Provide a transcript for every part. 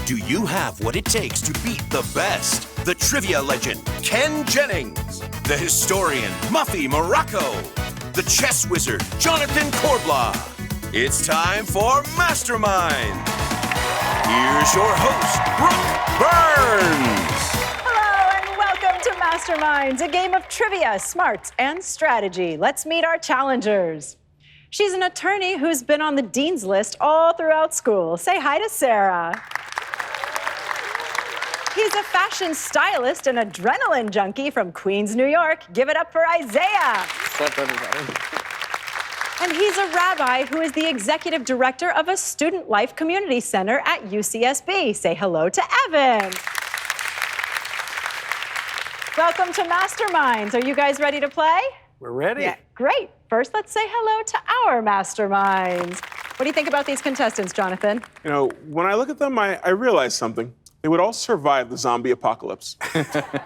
Do you have what it takes to beat the best? The trivia legend, Ken Jennings. The historian, Muffy Morocco. The chess wizard, Jonathan Corblaw. It's time for Mastermind. Here's your host, Brooke Burns. Hello and welcome to Masterminds, a game of trivia, smarts, and strategy. Let's meet our challengers. She's an attorney who's been on the dean's list all throughout school. Say hi to Sarah. He's a fashion stylist and adrenaline junkie from Queens, New York. Give it up for Isaiah. What's up, everybody? And he's a rabbi who is the executive director of a student life community center at UCSB. Say hello to Evan. Welcome to Masterminds. Are you guys ready to play? We're ready. Yeah, great. First, let's say hello to our Masterminds. What do you think about these contestants, Jonathan? You know, when I look at them, I realize something. They would all survive the zombie apocalypse.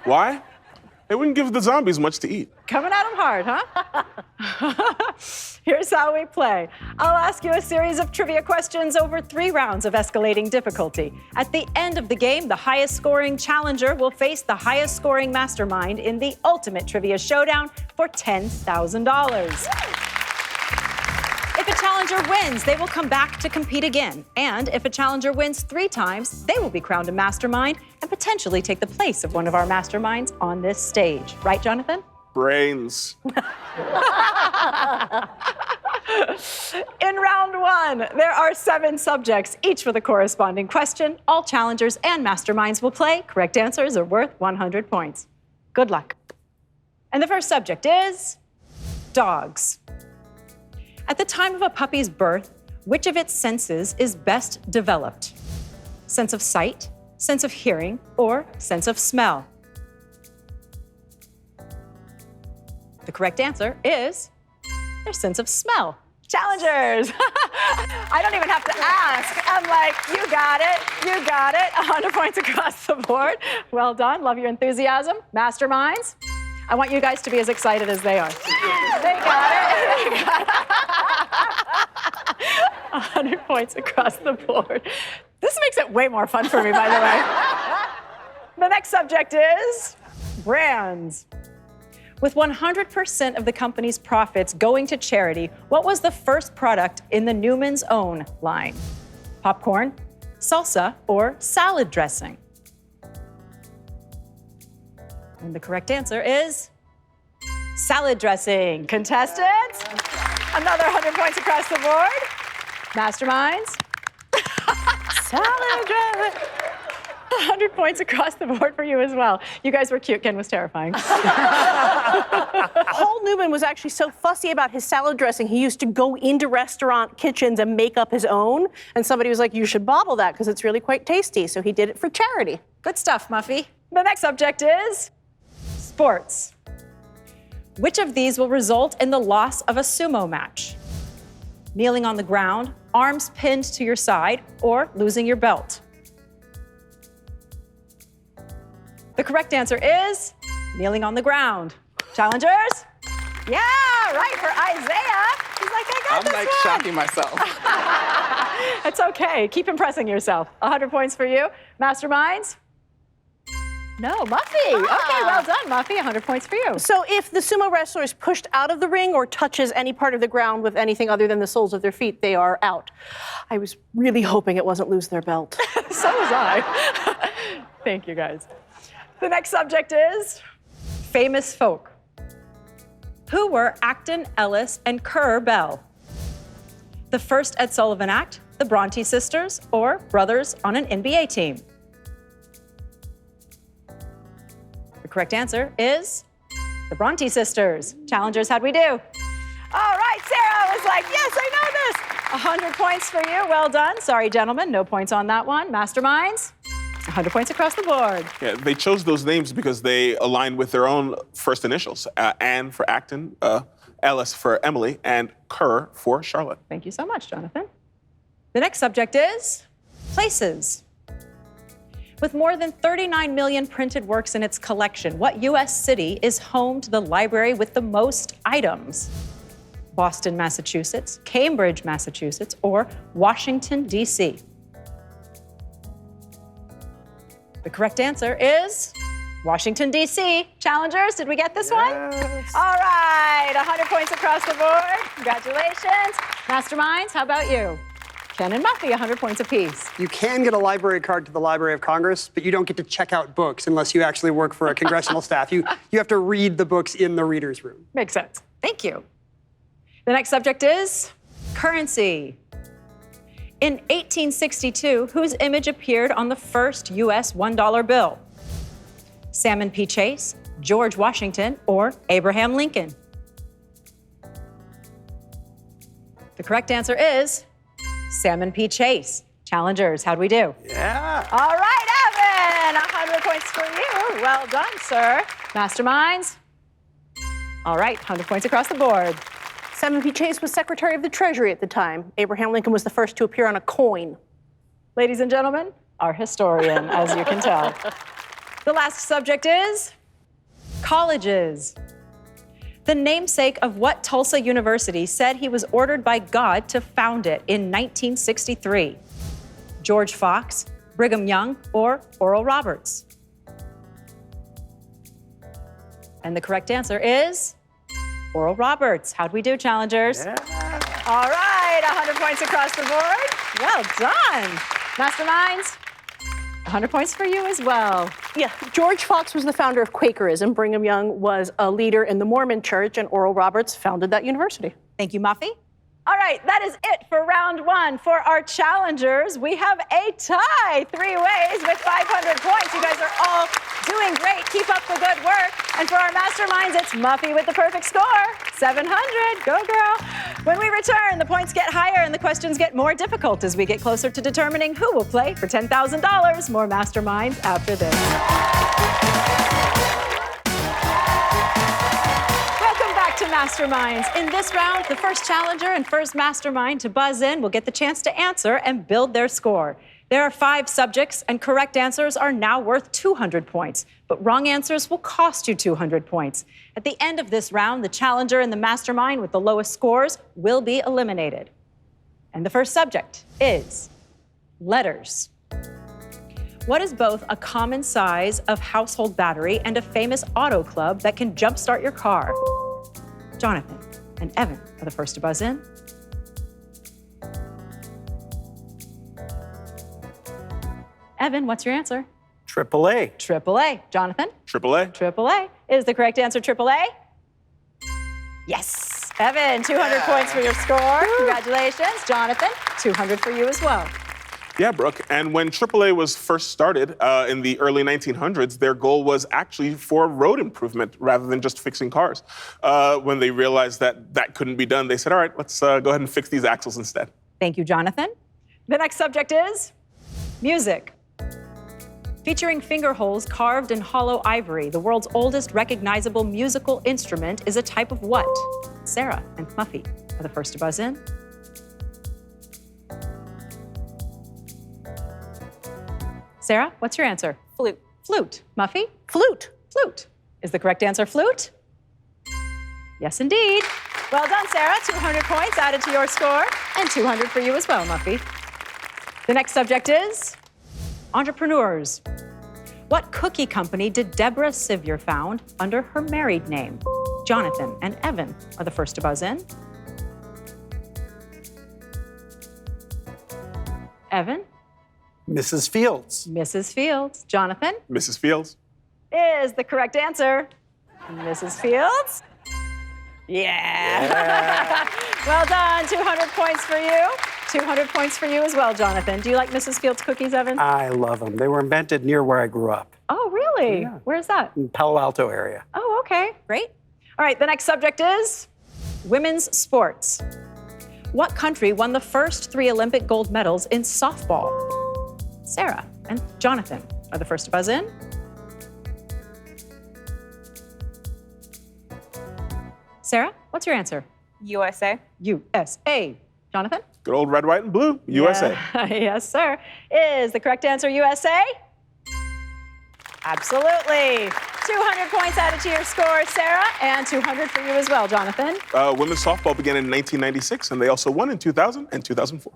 Why? They wouldn't give the zombies much to eat. Coming at them hard, huh? Here's how we play. I'll ask you a series of trivia questions over 3 rounds of escalating difficulty. At the end of the game, the highest scoring challenger will face the highest scoring mastermind in the ultimate trivia showdown for $10,000. If a challenger wins, they will come back to compete again. And if a challenger wins 3 times, they will be crowned a mastermind and potentially take the place of one of our masterminds on this stage. Right, Jonathan? Brains. In round 1, there are 7 subjects, each with a corresponding question. All challengers and masterminds will play. Correct answers are worth 100 points. Good luck. And the first subject is dogs. At the time of a puppy's birth, which of its senses is best developed? Sense of sight, sense of hearing, or sense of smell? The correct answer is their sense of smell. Challengers! I don't even have to ask. I'm like, you got it. 100 points across the board. Well done, love your enthusiasm. Masterminds, I want you guys to be as excited as they are. They got it. 100 points across the board. This makes it way more fun for me, by the way. The next subject is brands. With 100% of the company's profits going to charity, what was the first product in the Newman's Own line? Popcorn, salsa, or salad dressing? And the correct answer is salad dressing. Contestants, another 100 points across the board. Masterminds, salad dressing. 100 points across the board for you as well. You guys were cute. Ken was terrifying. Paul Newman was actually so fussy about his salad dressing, he used to go into restaurant kitchens and make up his own. And somebody was like, you should bottle that because it's really quite tasty. So he did it for charity. Good stuff, Muffy. The next subject is sports. Which of these will result in the loss of a sumo match? Kneeling on the ground, arms pinned to your side, or losing your belt? The correct answer is kneeling on the ground. Challengers? Yeah, right, for Isaiah. He's like, I got this I'm like one. shocking myself. It's okay. Keep impressing yourself. 100 points for you. Masterminds? No, Muffy. Okay, well done, Muffy. 100 points for you. So if the sumo wrestler is pushed out of the ring or touches any part of the ground with anything other than the soles of their feet, they are out. I was really hoping it wasn't lose their belt. So was I. Thank you, guys. The next subject is famous folk. Who were Acton, Ellis, and Kerr Bell? The first Ed Sullivan act, the Bronte sisters, or brothers on an NBA team? The correct answer is the Bronte sisters. Challengers, how'd we do? All right, Sarah was like, yes, I know this. 100 points for you. Well done. Sorry, gentlemen, no points on that one. Masterminds? 100 points across the board. Yeah, they chose those names because they aligned with their own first initials. Anne for Acton, Ellis for Emily, and Kerr for Charlotte. Thank you so much, Jonathan. The next subject is places. With more than 39 million printed works in its collection, what U.S. city is home to the library with the most items? Boston, Massachusetts, Cambridge, Massachusetts, or Washington, D.C.? The correct answer is Washington, D.C. Challengers, did we get this one? All right, 100 points across the board. Congratulations. Masterminds, how about you? Ken and Muffy, 100 points apiece. You can get a library card to the Library of Congress, but you don't get to check out books unless you actually work for a congressional staff. You have to read the books in the reader's room. Makes sense. Thank you. The next subject is currency. In 1862, whose image appeared on the first U.S. $1 bill? Salmon P. Chase, George Washington, or Abraham Lincoln? The correct answer is Salmon P. Chase. Challengers, how'd we do? Yeah. All right, Evan, 100 points for you. Well done, sir. Masterminds? All right, 100 points across the board. Salmon P. Chase was Secretary of the Treasury at the time. Abraham Lincoln was the first to appear on a coin. Ladies and gentlemen, our historian, as you can tell. The last subject is colleges. The namesake of what Tulsa University said he was ordered by God to found it in 1963? George Fox, Brigham Young, or Oral Roberts? And the correct answer is Oral Roberts. How'd we do, challengers? Yeah. All right, 100 points across the board. Well done. Masterminds, 100 points for you as well. Yeah, George Fox was the founder of Quakerism. Brigham Young was a leader in the Mormon Church, and Oral Roberts founded that university. Thank you, Muffy. All right, that is it for round one. For our challengers, we have a tie 3 ways with 500 points. You guys are all doing great. Keep up the good work. And for our masterminds, it's Muffy with the perfect score, 700. Go, girl. When we return, the points get higher and the questions get more difficult as we get closer to determining who will play for $10,000. More masterminds after this. To Masterminds. In this round, the first challenger and first mastermind to buzz in will get the chance to answer and build their score. There are 5 subjects, and correct answers are now worth 200 points, but wrong answers will cost you 200 points. At the end of this round, the challenger and the mastermind with the lowest scores will be eliminated. And the first subject is letters. What is both a common size of household battery and a famous auto club that can jumpstart your car? Jonathan and Evan are the first to buzz in. Evan, what's your answer? AAA. AAA. Jonathan? AAA. AAA. Is the correct answer AAA? Yes. Evan, 200 points for your score. Congratulations. Jonathan, 200 for you as well. Yeah, Brooke. And when AAA was first started in the early 1900s, their goal was actually for road improvement rather than just fixing cars. When they realized that that couldn't be done, they said, all right, let's go ahead and fix these axles instead. Thank you, Jonathan. The next subject is music. Featuring finger holes carved in hollow ivory, the world's oldest recognizable musical instrument is a type of what? Sarah and Muffy are the first to buzz in. Sarah, what's your answer? Flute. Flute. Muffy? Flute. Flute. Is the correct answer flute? Yes, indeed. Well done, Sarah. 200 points added to your score, and 200 for you as well, Muffy. The next subject is entrepreneurs. What cookie company did Deborah Sivyer found under her married name? Jonathan and Evan are the first to buzz in. Evan? Mrs. Fields. Mrs. Fields. Jonathan? Mrs. Fields. Is the correct answer Mrs. Fields? Yeah. Well done. 200 points for you. 200 points for you as well, Jonathan. Do you like Mrs. Fields cookies, Evan? I love them. They were invented near where I grew up, Oh, really? Yeah. Where's that? in Palo Alto area. Oh, okay. Great. All right, the next subject is women's sports. What country won the first 3 Olympic gold medals in softball? Sarah and Jonathan are the first to buzz in. Sarah, what's your answer? USA. USA. Jonathan? Good old red, white, and blue, USA. Yeah. Yes, sir. Is the correct answer USA? Absolutely. 200 points added to your score, Sarah, and 200 for you as well, Jonathan. Women's softball began in 1996, and they also won in 2000 and 2004.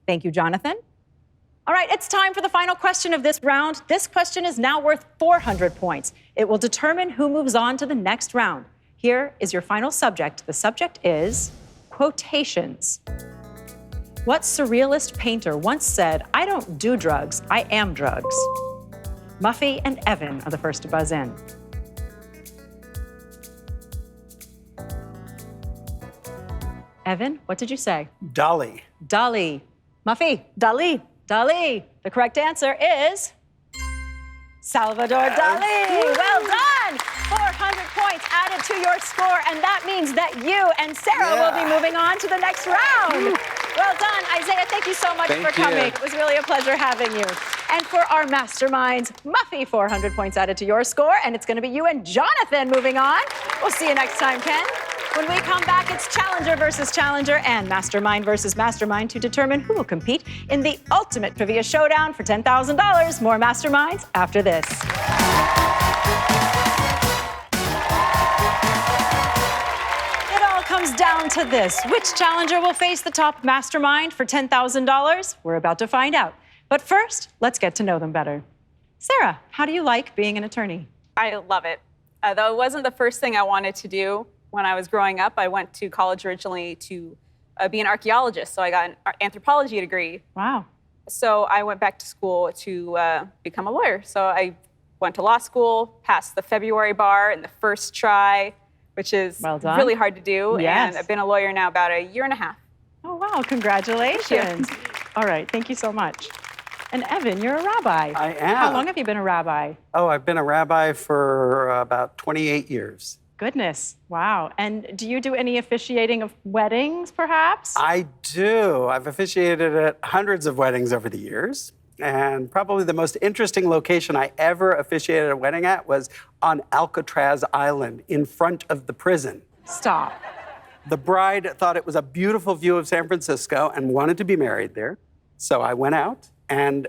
Thank you, Jonathan. All right, it's time for the final question of this round. This question is now worth 400 points. It will determine who moves on to the next round. Here is your final subject. The subject is quotations. What surrealist painter once said, "I don't do drugs, I am drugs"? Muffy and Evan are the first to buzz in. Evan, what did you say? Dali. Dali. Muffy? Dali. Dali. The correct answer is Salvador Dali. Well done. 400 points added to your score, and that means that you and Sarah will be moving on to the next round. Well done. Isaiah, thank you so much for coming. It was really a pleasure having you. And for our masterminds, Muffy, 400 points added to your score, and it's going to be you and Jonathan moving on. We'll see you next time, Ken. When we come back, it's Challenger versus Challenger and Mastermind versus Mastermind to determine who will compete in the ultimate trivia showdown for $10,000. More Masterminds after this. It all comes down to this. Which challenger will face the top mastermind for $10,000? We're about to find out. But first, let's get to know them better. Sarah, how do you like being an attorney? I love it. Though it wasn't the first thing I wanted to do when I was growing up. I went to college originally to be an archaeologist, so I got an anthropology degree. Wow. So I went back to school to become a lawyer. So I went to law school, passed the February bar in the first try, which is really hard to do. Yes. And I've been a lawyer now about a year and a half. Oh, wow. Congratulations. All right. Thank you so much. And Evan, you're a rabbi. I am. How long have you been a rabbi? Oh, I've been a rabbi for about 28 years. Goodness. Wow. And do you do any officiating of weddings, perhaps? I do. I've officiated at hundreds of weddings over the years. And probably the most interesting location I ever officiated a wedding at was on Alcatraz Island in front of the prison. Stop. The bride thought it was a beautiful view of San Francisco and wanted to be married there. So I went out and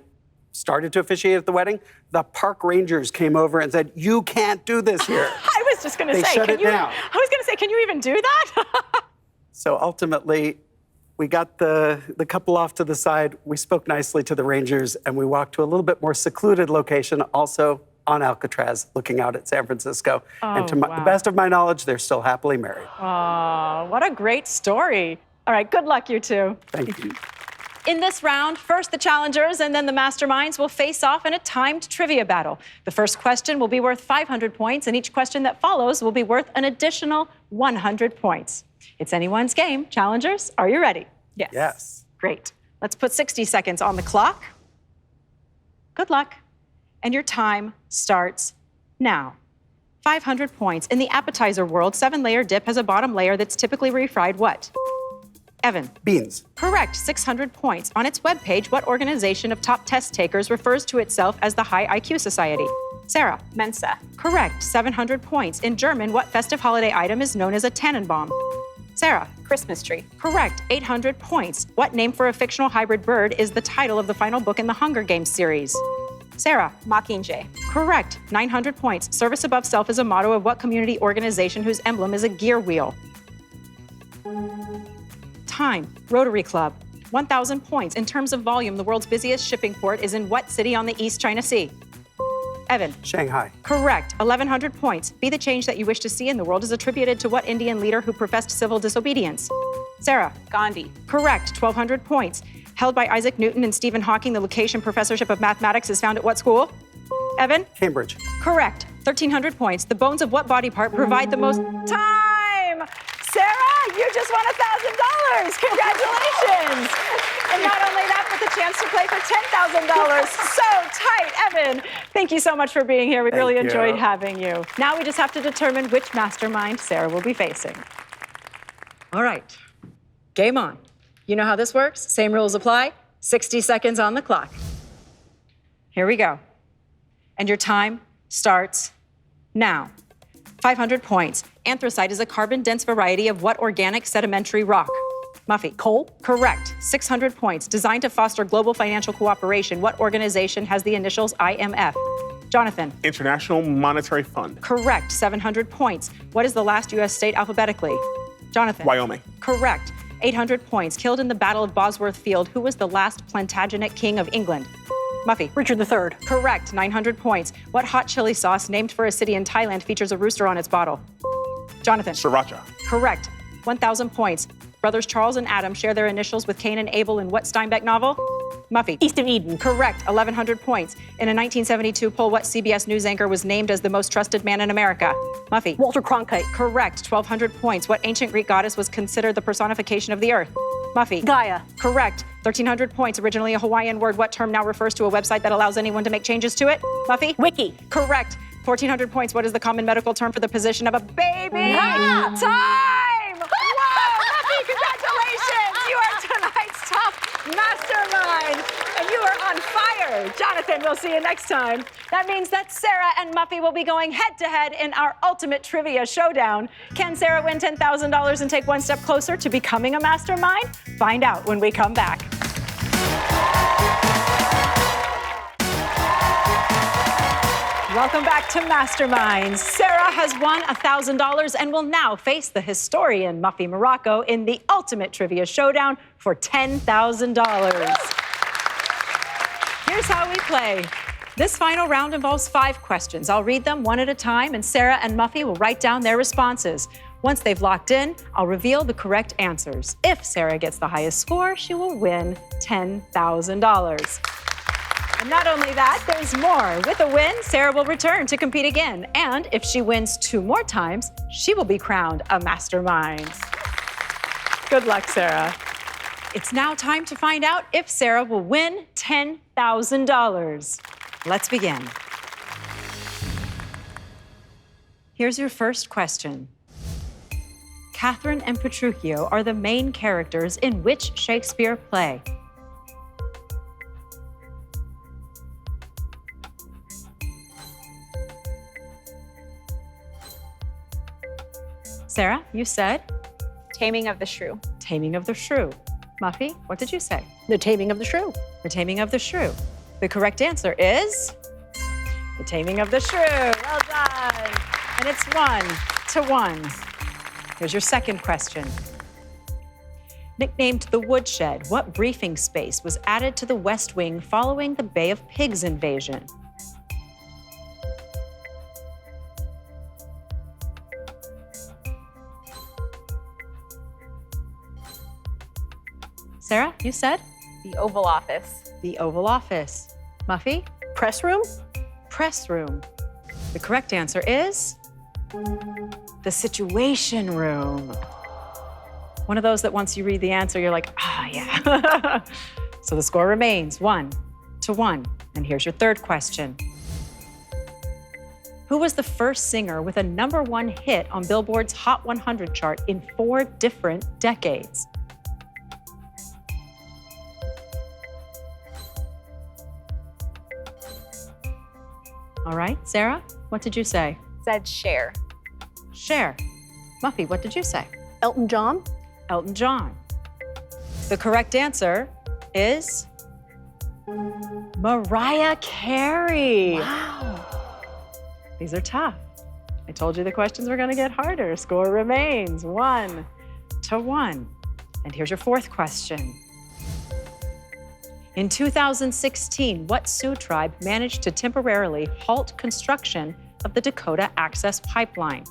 started to officiate at the wedding. The park rangers came over and said, "You can't do this here." I was just going to say, They shut it down. I was going to say, can you even do that? So ultimately, we got the couple off to the side. We spoke nicely to the rangers, and we walked to a little bit more secluded location, also on Alcatraz, looking out at San Francisco. And to the best of my knowledge, they're still happily married. Oh, what a great story. All right, good luck, you two. Thank you. In this round, first the challengers and then the masterminds will face off in a timed trivia battle. The first question will be worth 500 points, and each question that follows will be worth an additional 100 points. It's anyone's game. Challengers, are you ready? Yes. Yes. Great. Let's put 60 seconds on the clock. Good luck. And your time starts now. 500 points. In the appetizer world, 7-layer dip has a bottom layer that's typically refried what? Evan. Beans. Correct. 600 points. On its webpage, what organization of top test takers refers to itself as the High IQ Society? Sarah. Mensa. Correct. 700 points. In German, what festive holiday item is known as a Tannenbaum? Sarah. Christmas tree. Correct. 800 points. What name for a fictional hybrid bird is the title of the final book in the Hunger Games series? Sarah. Mockingjay. Correct. 900 points. Service above self is a motto of what community organization whose emblem is a gear wheel? Time. Rotary Club. 1,000 points. In terms of volume, the world's busiest shipping port is in what city on the East China Sea? Evan. Shanghai. Correct. 1,100 points. Be the change that you wish to see in the world is attributed to what Indian leader who professed civil disobedience? Sarah. Gandhi. Correct. 1,200 points. Held by Isaac Newton and Stephen Hawking, the location professorship of mathematics is found at what school? Evan. Cambridge. Correct. 1,300 points. The bones of what body part provide the most time? Sarah, you just won $1,000. Congratulations. And not only that, but the chance to play for $10,000. So tight, Evan. Thank you so much for being here. We really enjoyed having you. Now we just have to determine which mastermind Sarah will be facing. All right, game on. You know how this works? Same rules apply. 60 seconds on the clock. Here we go. And your time starts now. 500 points. Anthracite is a carbon-dense variety of what organic sedimentary rock? Muffy. Coal. Correct. 600 points. Designed to foster global financial cooperation, what organization has the initials IMF? Jonathan. International Monetary Fund. Correct. 700 points. What is the last U.S. state alphabetically? Jonathan. Wyoming. Correct. 800 points. Killed in the Battle of Bosworth Field, who was the last Plantagenet king of England? Muffy. Richard III. Correct, 900 points. What hot chili sauce named for a city in Thailand features a rooster on its bottle? Jonathan. Sriracha. Correct, 1,000 points. Brothers Charles and Adam share their initials with Cain and Abel in what Steinbeck novel? Muffy. East of Eden. Correct, 1,100 points. In a 1972 poll, what CBS News anchor was named as the most trusted man in America? Muffy. Walter Cronkite. Correct, 1,200 points. What ancient Greek goddess was considered the personification of the earth? Muffy. Gaia. Correct, 1,300 points. Originally a Hawaiian word, what term now refers to a website that allows anyone to make changes to it? Muffy. Wiki. Correct, 1,400 points. What is the common medical term for the position of a baby? Ah! Time! Whoa, Muffy, congratulations! You are tonight's top mastermind, and you are on fire. Jonathan, we'll see you next time. That means that Sarah and Muffy will be going head-to-head in our ultimate trivia showdown. Can Sarah win $10,000 and take one step closer to becoming a mastermind? Find out when we come back. Welcome back to Masterminds. Sarah has won $1,000 and will now face the historian Muffy Morocco in the ultimate trivia showdown for $10,000. Here's how we play. This final round involves 5 questions. I'll read them one at a time, and Sarah and Muffy will write down their responses. Once they've locked in, I'll reveal the correct answers. If Sarah gets the highest score, she will win $10,000. And not only that, there's more. With a win, Sarah will return to compete again. And if she wins 2 more times, she will be crowned a mastermind. Good luck, Sarah. It's now time to find out if Sarah will win $10,000. Let's begin. Here's your first question. Catherine and Petruchio are the main characters in which Shakespeare play? Sarah, you said? Taming of the Shrew. Taming of the Shrew. Muffy, what did you say? The Taming of the Shrew. The Taming of the Shrew. The correct answer is The Taming of the Shrew. Well done. And it's 1-1. Here's your second question. Nicknamed the Woodshed, what briefing space was added to the West Wing following the Bay of Pigs invasion? Sarah, you said? The Oval Office. The Oval Office. Muffy? Press room? Press room. The correct answer is the Situation Room. One of those that once you read the answer, you're like, yeah. So the score remains 1-1. And here's your third question. Who was the first singer with a #1 hit on Billboard's Hot 100 chart in 4 different decades? All right, Sarah, what did you say? Said Cher. Cher. Muffy, what did you say? Elton John? Elton John. The correct answer is Mariah Carey. Wow. These are tough. I told you the questions were going to get harder. Score remains 1-1. And here's your fourth question. In 2016, what Sioux tribe managed to temporarily halt construction of the Dakota Access Pipeline?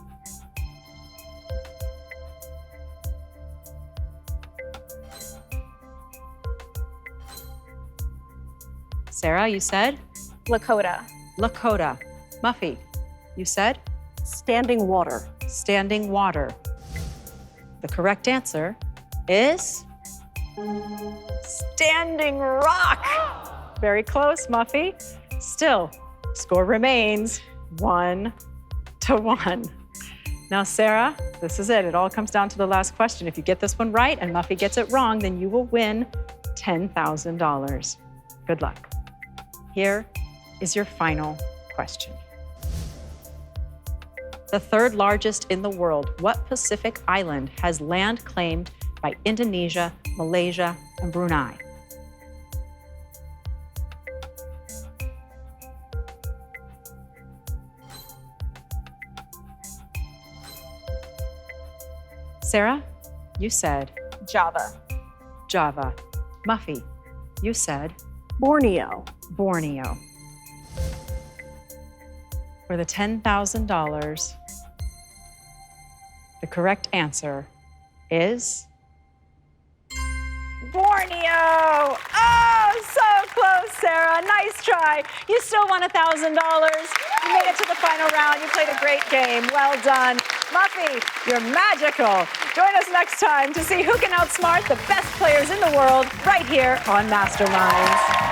Sarah, you said? Lakota. Lakota. Muffy, you said? Standing water. Standing water. The correct answer is Standing Rock. Very close, Muffy. Still, score remains 1-1. Now, Sarah, this is it. It all comes down to the last question. If you get this one right and Muffy gets it wrong, then you will win $10,000. Good luck. Here is your final question. The 3rd largest in the world, what Pacific island has land claimed by Indonesia, Malaysia, and Brunei? Sarah, you said? Java. Java. Muffy, you said Borneo. Borneo. For the $10,000, the correct answer is Borneo. Oh, so close, Sarah. Nice try. You still won $1,000. You made it to the final round. You played a great game. Well done. Muffy, you're magical. Join us next time to see who can outsmart the best players in the world right here on Masterminds.